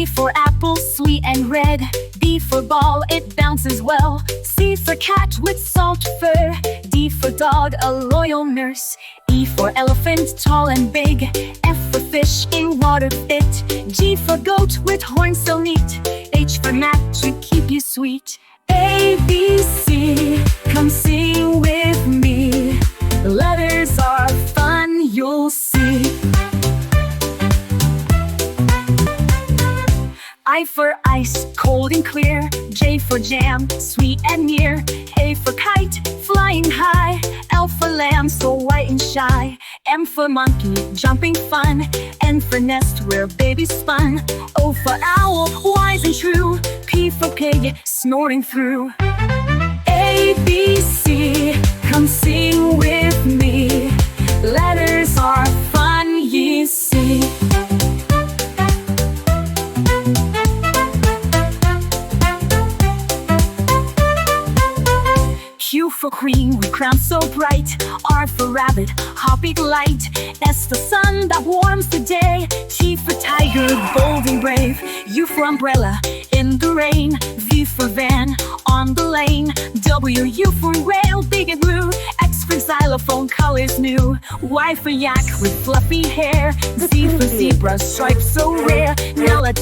A for apple, sweet and red. B for ball, it bounces well. C for cat with soft fur. D for dog, a loyal nurse. E for elephant, tall and big. F for fish, in water fit. G for goat with horns so neat. H for mat, to keep you sweet. A, B, C, come sing with me. The letters are fun, you'll see. I for ice, cold and clear. J for jam, sweet and near. K for kite, flying high. L for lamb, so white and shy. M for monkey, jumping fun. N for nest, where babies spun. O for owl, wise and true. P for pig, snoring through. A, B, C, come sing with me. Letters are fun, ye see. Q for queen, with crown so bright. R for rabbit, hopping light. S for sun that warms the day. T for tiger, bold and brave. U for umbrella, in the rain. V for van, on the lane. W for whale, big and blue. X for xylophone, colors new. Y for yak, with fluffy hair. Z for zebra, stripes so rare. Now let's